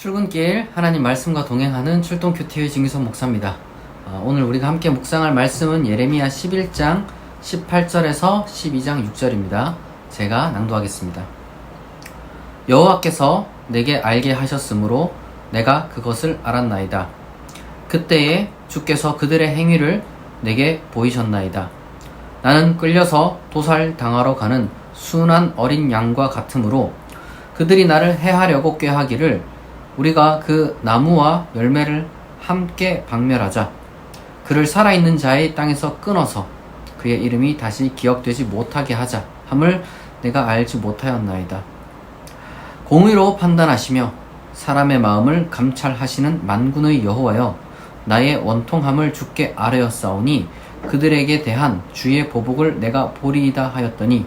출근길 하나님 말씀과 동행하는 출동큐티의 진기선 목사입니다. 오늘 우리가 함께 묵상할 말씀은 예레미야 11장 18절에서 12장 6절입니다. 제가 낭독하겠습니다. 여호와께서 내게 알게 하셨으므로 내가 그것을 알았나이다. 그때에 주께서 그들의 행위를 내게 보이셨나이다. 나는 끌려서 도살당하러 가는 순한 어린 양과 같으므로 그들이 나를 해하려고 꾀하기를 우리가 그 나무와 열매를 함께 박멸하자. 그를 살아있는 자의 땅에서 끊어서 그의 이름이 다시 기억되지 못하게 하자 함을 내가 알지 못하였나이다. 공의로 판단하시며 사람의 마음을 감찰하시는 만군의 여호와여, 나의 원통함을 주께 아뢰었사오니 그들에게 대한 주의 보복을 내가 보리이다 하였더니,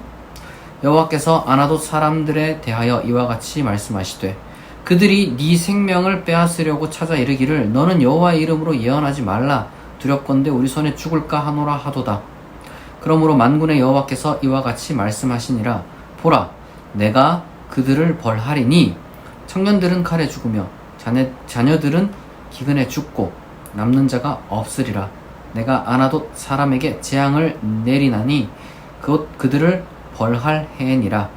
여호와께서 아나돗 사람들에 대하여 이와 같이 말씀하시되 그들이 네 생명을 빼앗으려고 찾아 이르기를 너는 여호와의 이름으로 예언하지 말라. 두렵건대 우리 손에 죽을까 하노라 하도다. 그러므로 만군의 여호와께서 이와 같이 말씀하시니라. 보라, 내가 그들을 벌하리니 청년들은 칼에 죽으며 자녀들은 기근에 죽고 남는 자가 없으리라. 내가 아나돗 사람에게 재앙을 내리나니 곧 그들을 벌할 해니라.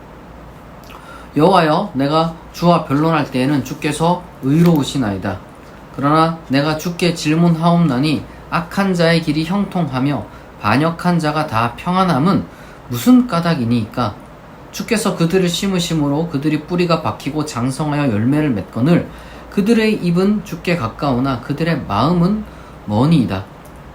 여호와여, 내가 주와 변론할 때에는 주께서 의로우시나이다. 그러나 내가 주께 질문하옵나니 악한 자의 길이 형통하며 반역한 자가 다 평안함은 무슨 까닭이니이까? 주께서 그들을 심으심으로 그들이 뿌리가 박히고 장성하여 열매를 맺거늘 그들의 입은 주께 가까우나 그들의 마음은 머니이다.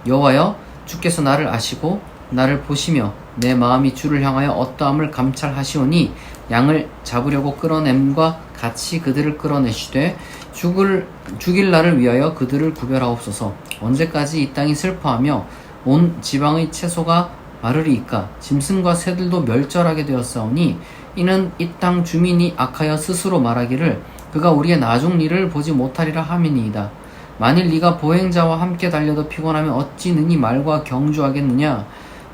여호와여, 주께서 나를 아시고 나를 보시며 내 마음이 주를 향하여 어떠함을 감찰하시오니 양을 잡으려고 끌어냄과 같이 그들을 끌어내시되 죽일 날을 위하여 그들을 구별하옵소서. 언제까지 이 땅이 슬퍼하며 온 지방의 채소가 마르리이까? 짐승과 새들도 멸절하게 되었사오니 이는 이 땅 주민이 악하여 스스로 말하기를 그가 우리의 나중 일을 보지 못하리라 함이니이다. 만일 네가 보행자와 함께 달려도 피곤하면 어찌 능히 말과 경주하겠느냐?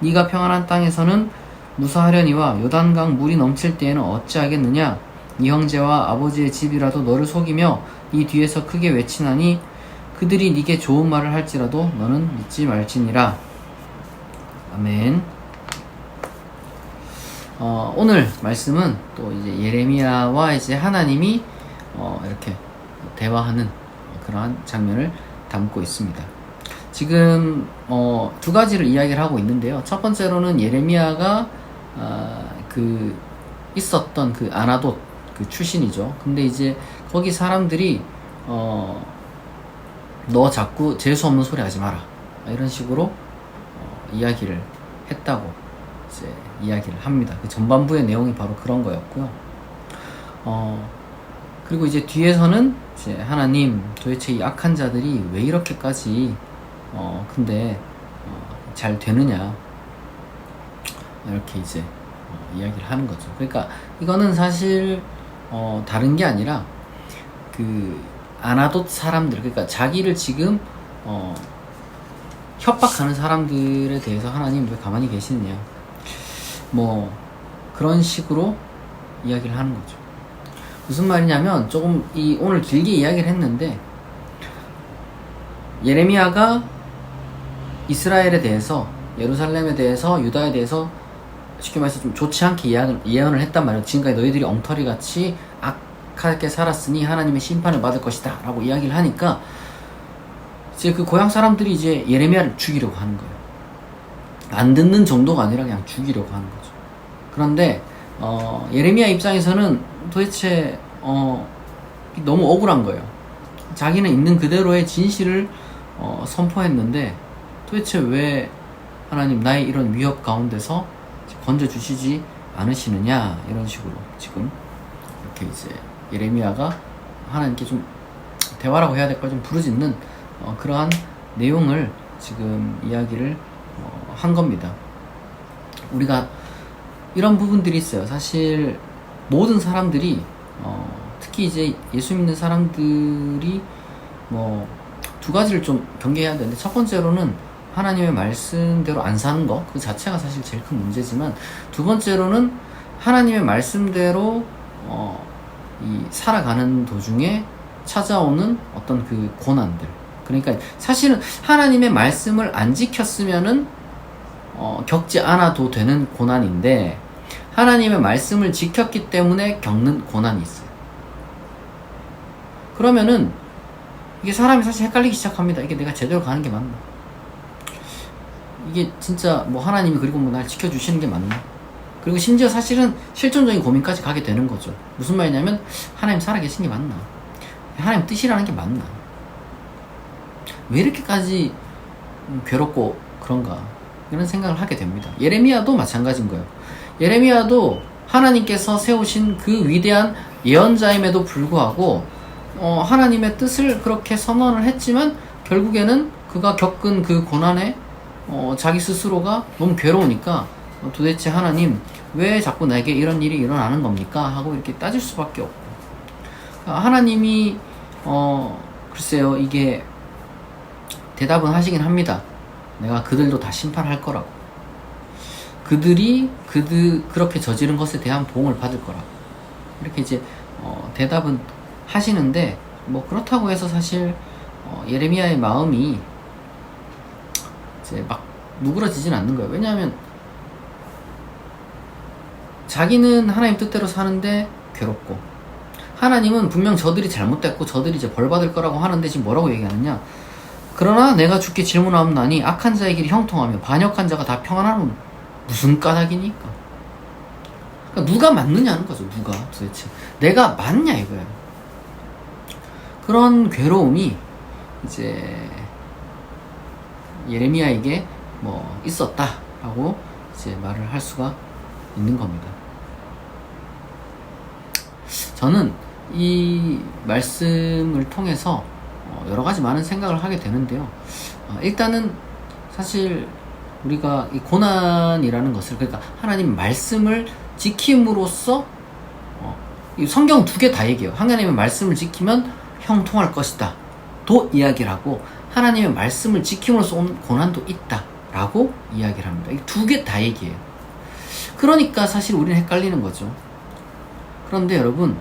네가 평안한 땅에서는 무사하려니와 요단강 물이 넘칠 때에는 어찌하겠느냐? 네 형제와 아버지의 집이라도 너를 속이며 네 뒤에서 크게 외치나니 그들이 네게 좋은 말을 할지라도 너는 믿지 말지니라. 아멘. 오늘 말씀은 또 이제 예레미야와 이제 하나님이 이렇게 대화하는 그러한 장면을 담고 있습니다. 지금 두 가지를 이야기를 하고 있는데요. 첫 번째로는 예레미야가 있었던 그 아나돗 그 출신이죠. 근데 이제 거기 사람들이 너 자꾸 재수 없는 소리 하지 마라, 이런 식으로 이야기를 했다고 이제 이야기를 합니다. 그 전반부의 내용이 바로 그런 거였고요. 그리고 이제 뒤에서는 이제 하나님, 도대체 이 악한 자들이 왜 이렇게까지 근데 잘 되느냐, 이렇게 이제 이야기를 하는 거죠. 그러니까 이거는 사실 다른 게 아니라 그 아나돗 사람들, 그러니까 자기를 지금 협박하는 사람들에 대해서 하나님 왜 가만히 계시느냐, 뭐 그런 식으로 이야기를 하는 거죠. 무슨 말이냐면, 조금 오늘 길게 이야기를 했는데, 예레미야가 이스라엘에 대해서, 예루살렘에 대해서, 유다에 대해서 쉽게 말해서 좀 좋지 않게 예언을 했단 말이에요. 지금까지 너희들이 엉터리같이 악하게 살았으니 하나님의 심판을 받을 것이다 라고 이야기를 하니까 이제 그 고향 사람들이 이제 예레미야를 죽이려고 하는 거예요. 안 듣는 정도가 아니라 그냥 죽이려고 하는 거죠. 그런데 예레미야 입장에서는 도대체 너무 억울한 거예요. 자기는 있는 그대로의 진실을 선포했는데 도대체 왜 하나님 나의 이런 위협 가운데서 건져주시지 않으시느냐, 이런 식으로 지금 이렇게 이제 예레미야가 하나님께 좀 대화라고 해야 될까, 좀 부르짖는 그러한 내용을 지금 이야기를 한 겁니다. 우리가 이런 부분들이 있어요. 사실 모든 사람들이 특히 이제 예수 믿는 사람들이 뭐 두 가지를 좀 경계해야 되는데, 첫 번째로는 하나님의 말씀대로 안 사는 것, 그 자체가 사실 제일 큰 문제지만, 두 번째로는 하나님의 말씀대로 살아가는 도중에 찾아오는 어떤 그 고난들. 그러니까 사실은 하나님의 말씀을 안 지켰으면은 겪지 않아도 되는 고난인데, 하나님의 말씀을 지켰기 때문에 겪는 고난이 있어요. 그러면은 이게 사람이 사실 헷갈리기 시작합니다. 이게 내가 제대로 가는 게 맞나? 이게 진짜 뭐 하나님이 그리고 뭐 날 지켜주시는 게 맞나? 그리고 심지어 사실은 실존적인 고민까지 가게 되는 거죠. 무슨 말이냐면, 하나님 살아계신 게 맞나? 하나님 뜻이라는 게 맞나? 왜 이렇게까지 괴롭고 그런가? 이런 생각을 하게 됩니다. 예레미야도 마찬가지인 거예요. 예레미야도 하나님께서 세우신 그 위대한 예언자임에도 불구하고 하나님의 뜻을 그렇게 선언을 했지만, 결국에는 그가 겪은 그 고난에 자기 스스로가 너무 괴로우니까 도대체 하나님 왜 자꾸 내게 이런 일이 일어나는 겁니까? 하고 이렇게 따질 수밖에 없고, 하나님이 글쎄요, 이게 대답은 하시긴 합니다. 내가 그들도 다 심판할 거라고. 그들이 그렇게 저지른 것에 대한 보응을 받을 거라고. 이렇게 이제 대답은 하시는데, 뭐 그렇다고 해서 사실 예레미야의 마음이 이제 막 누그러지진 않는 거예요. 왜냐하면 자기는 하나님 뜻대로 사는데 괴롭고, 하나님은 분명 저들이 잘못됐고 저들이 이제 벌 받을 거라고 하는데 지금 뭐라고 얘기하느냐? 그러나 내가 주께 질문하옵나니 악한 자의 길이 형통하며 반역한 자가 다 평안하면 무슨 까닭이니까? 그러니까 누가 맞느냐는 거죠. 누가 도대체 내가 맞냐 이거예요. 그런 괴로움이 이제 예레미야에게 뭐 있었다라고 이제 말을 할 수가 있는 겁니다. 저는 이 말씀을 통해서 여러 가지 많은 생각을 하게 되는데요. 일단은 사실 우리가 이 고난이라는 것을, 그러니까 하나님 말씀을 지킴으로써 이 성경 두 개 다 얘기해요. 하나님의 말씀을 지키면 형통할 것이다 도 이야기를 하고, 하나님의 말씀을 지킴으로써 온 고난도 있다 라고 이야기를 합니다. 이 두 개 다 얘기해요. 그러니까 사실 우리는 헷갈리는 거죠. 그런데 여러분,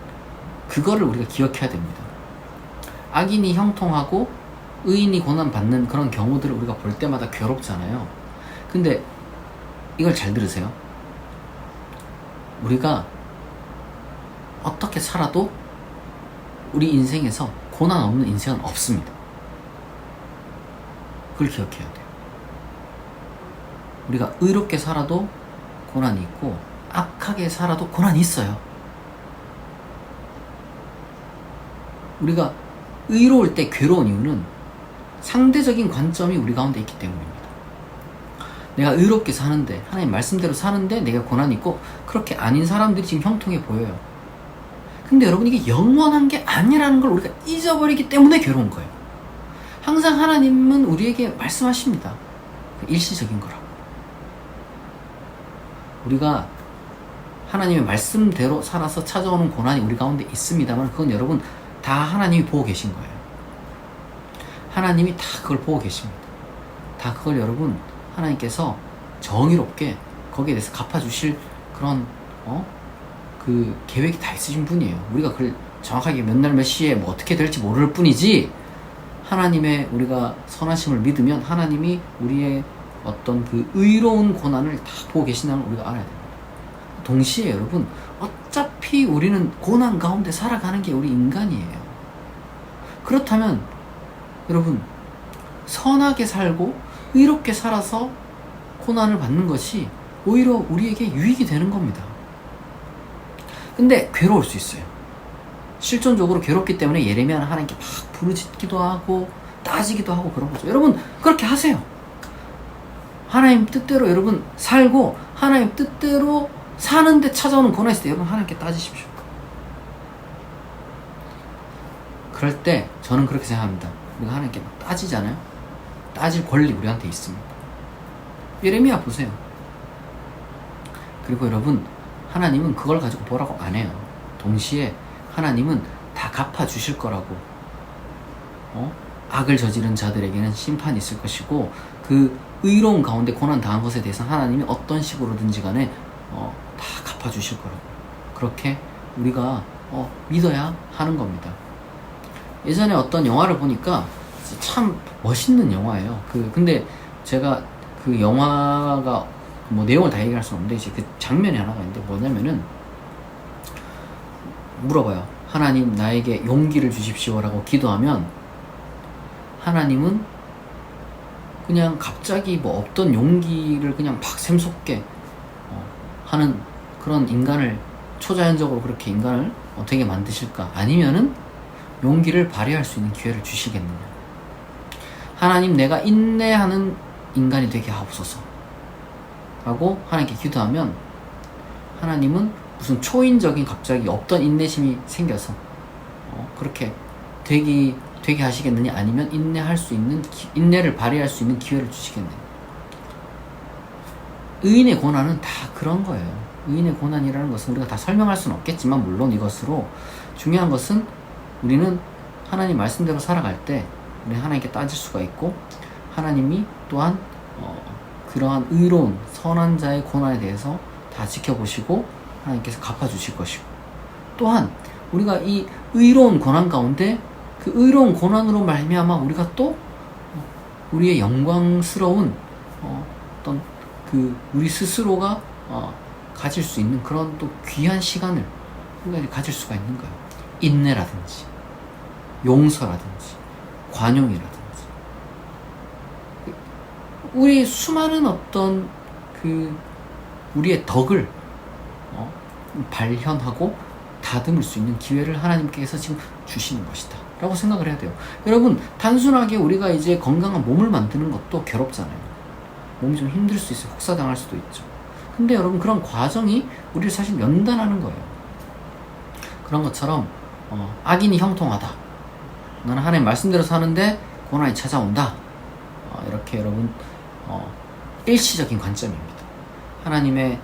그거를 우리가 기억해야 됩니다. 악인이 형통하고 의인이 고난받는 그런 경우들을 우리가 볼 때마다 괴롭잖아요. 근데 이걸 잘 들으세요. 우리가 어떻게 살아도 우리 인생에서 고난 없는 인생은 없습니다. 그걸 기억해야 돼요. 우리가 의롭게 살아도 고난이 있고, 악하게 살아도 고난이 있어요. 우리가 의로울 때 괴로운 이유는 상대적인 관점이 우리 가운데 있기 때문입니다. 내가 의롭게 사는데, 하나님 말씀대로 사는데 내가 고난이 있고, 그렇게 아닌 사람들이 지금 형통해 보여요. 근데 여러분, 이게 영원한 게 아니라는 걸 우리가 잊어버리기 때문에 괴로운 거예요. 항상 하나님은 우리에게 말씀하십니다. 일시적인 거라고. 우리가 하나님의 말씀대로 살아서 찾아오는 고난이 우리 가운데 있습니다만, 그건 여러분 다 하나님이 보고 계신 거예요. 하나님이 다 그걸 보고 계십니다. 다 그걸 여러분 하나님께서 정의롭게 거기에 대해서 갚아주실 그런 그 계획이 다 있으신 분이에요. 우리가 그걸 정확하게 몇 날 몇 시에 뭐 어떻게 될지 모를 뿐이지, 하나님의 우리가 선하심을 믿으면 하나님이 우리의 어떤 그 의로운 고난을 다 보고 계신다는 걸 우리가 알아야 됩니다. 동시에 여러분, 어차피 우리는 고난 가운데 살아가는 게 우리 인간이에요. 그렇다면 여러분, 선하게 살고 의롭게 살아서 고난을 받는 것이 오히려 우리에게 유익이 되는 겁니다. 근데 괴로울 수 있어요. 실존적으로 괴롭기 때문에 예레미야는 하나님께 막 부르짖기도 하고 따지기도 하고 그런 거죠. 여러분, 그렇게 하세요. 하나님 뜻대로 여러분 살고, 하나님 뜻대로 사는데 찾아오는 고난이 있을 때 여러분 하나님께 따지십시오. 그럴 때 저는 그렇게 생각합니다. 우리가 하나님께 막 따지잖아요. 따질 권리 우리한테 있습니다. 예레미야 보세요. 그리고 여러분, 하나님은 그걸 가지고 뭐라고 안 해요. 동시에 하나님은 다 갚아주실 거라고. 악을 저지른 자들에게는 심판이 있을 것이고, 그 의로운 가운데 고난 당한 것에 대해서 하나님이 어떤 식으로든지 간에 다 갚아주실 거라고. 그렇게 우리가 믿어야 하는 겁니다. 예전에 어떤 영화를 보니까 참 멋있는 영화예요. 근데 제가 그 영화가 뭐 내용을 다 얘기할 수는 없는데, 이제 그 장면이 하나가 있는데 뭐냐면은 물어봐요. 하나님 나에게 용기를 주십시오라고 기도하면 하나님은 그냥 갑자기 뭐 없던 용기를 그냥 막 샘솟게 하는 그런 인간을, 초자연적으로 그렇게 인간을 어떻게 만드실까? 아니면은 용기를 발휘할 수 있는 기회를 주시겠느냐? 하나님, 내가 인내하는 인간이 되게 하옵소서 라고 하나님께 기도하면 하나님은 무슨 초인적인 갑자기 없던 인내심이 생겨서 그렇게 되게 하시겠느냐? 아니면 인내할 수 있는 인내를 발휘할 수 있는 기회를 주시겠느냐? 의인의 고난은 다 그런 거예요. 의인의 고난이라는 것은 우리가 다 설명할 수는 없겠지만, 물론 이것으로 중요한 것은 우리는 하나님 말씀대로 살아갈 때 우리 하나님께 따질 수가 있고, 하나님이 또한 그러한 의로운 선한 자의 고난에 대해서 다 지켜보시고 하나님께서 갚아주실 것이고, 또한 우리가 이 의로운 고난 가운데 그 의로운 고난으로 말미암아 우리가 또 우리의 영광스러운 어떤 그 우리 스스로가 가질 수 있는 그런 또 귀한 시간을 우리가 가질 수가 있는 거예요. 인내라든지 용서라든지 관용이라든지 우리 수많은 어떤 그 우리의 덕을 발현하고 다듬을 수 있는 기회를 하나님께서 지금 주시는 것이다 라고 생각을 해야 돼요. 여러분, 단순하게 우리가 이제 건강한 몸을 만드는 것도 괴롭잖아요. 몸이 좀 힘들 수 있어요. 혹사당할 수도 있죠. 근데 여러분, 그런 과정이 우리를 사실 연단하는 거예요. 그런 것처럼 악인이 형통하다, 나는 하나님 말씀대로 사는데 고난이 찾아온다, 이렇게 여러분 일시적인 관점입니다. 하나님의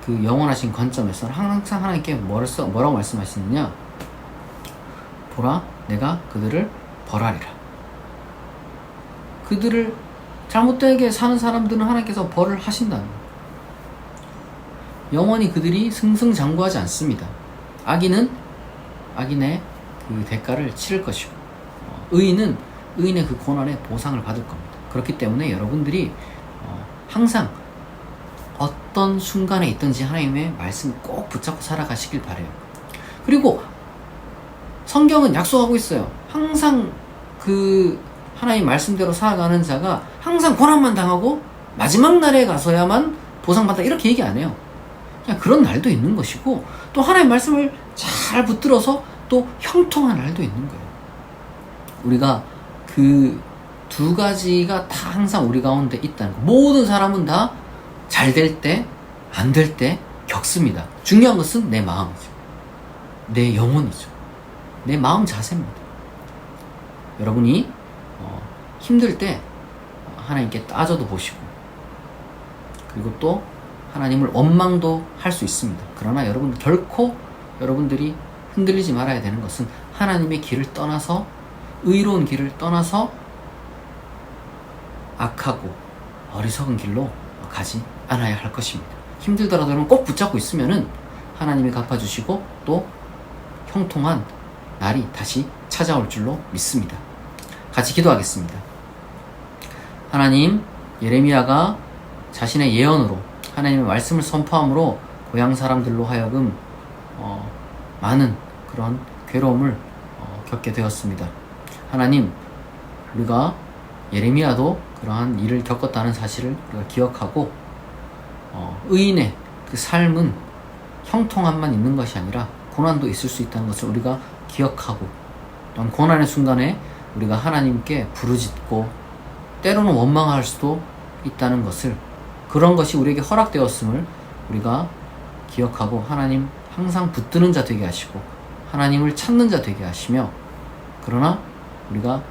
그 영원하신 관점에서는 항상 하나님께 뭐라고 말씀하시느냐? 보라, 내가 그들을 벌하리라. 그들을 잘못되게 사는 사람들은 하나님께서 벌을 하신다는 거예요. 영원히 그들이 승승장구하지 않습니다. 악인은 악인의 그 대가를 치를 것이고, 의인은 의인의 그 고난의 보상을 받을 겁니다. 그렇기 때문에 여러분들이 항상 어떤 순간에 있든지 하나님의 말씀을 꼭 붙잡고 살아가시길 바래요. 그리고 성경은 약속하고 있어요. 항상 그 하나님 말씀대로 살아가는 자가 항상 고난만 당하고 마지막 날에 가서야만 보상받다, 이렇게 얘기 안 해요. 그냥 그런 날도 있는 것이고, 또 하나님 말씀을 잘 붙들어서 또 형통한 날도 있는 거예요. 우리가 그 두 가지가 다 항상 우리 가운데 있다는 거. 모든 사람은 다 잘 될 때, 안 될 때 겪습니다. 중요한 것은 내 마음이죠. 내 영혼이죠. 내 마음 자세입니다. 여러분이 힘들 때 하나님께 따져도 보시고, 그리고 또 하나님을 원망도 할 수 있습니다. 그러나 여러분, 결코 여러분들이 흔들리지 말아야 되는 것은 하나님의 길을 떠나서, 의로운 길을 떠나서 악하고 어리석은 길로 가지 않아야 할 것입니다. 힘들더라도 꼭 붙잡고 있으면은 하나님이 갚아주시고 또 형통한 날이 다시 찾아올 줄로 믿습니다. 같이 기도하겠습니다. 하나님, 예레미야가 자신의 예언으로 하나님의 말씀을 선포함으로 고향 사람들로 하여금 많은 그런 괴로움을 겪게 되었습니다. 하나님, 우리가 예레미야도 그러한 일을 겪었다는 사실을 우리가 기억하고, 의인의 그 삶은 형통함만 있는 것이 아니라 고난도 있을 수 있다는 것을 우리가 기억하고, 또한 고난의 순간에 우리가 하나님께 부르짖고 때로는 원망할 수도 있다는 것을, 그런 것이 우리에게 허락되었음을 우리가 기억하고 하나님 항상 붙드는 자 되게 하시고 하나님을 찾는 자 되게 하시며, 그러나 우리가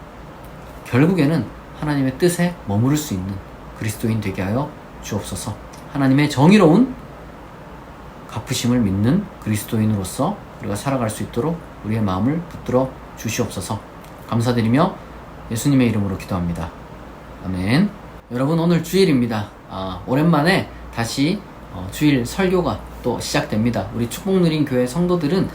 결국에는 하나님의 뜻에 머무를 수 있는 그리스도인 되게 하여 주옵소서. 하나님의 정의로운 갚으심을 믿는 그리스도인으로서 우리가 살아갈 수 있도록 우리의 마음을 붙들어 주시옵소서. 감사드리며 예수님의 이름으로 기도합니다. 아멘. 여러분, 오늘 주일입니다. 오랜만에 다시 주일 설교가 또 시작됩니다. 우리 축복누린 교회 성도들은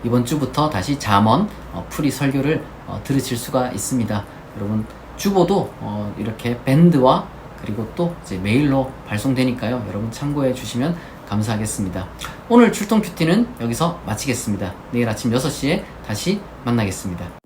이번 주부터 다시 잠언 풀이 설교를 들으실 수가 있습니다. 여러분 주보도 이렇게 밴드와 그리고 또 이제 메일로 발송되니까요. 여러분 참고해 주시면 감사하겠습니다. 오늘 출동 큐티는 여기서 마치겠습니다. 내일 아침 6시에 다시 만나겠습니다.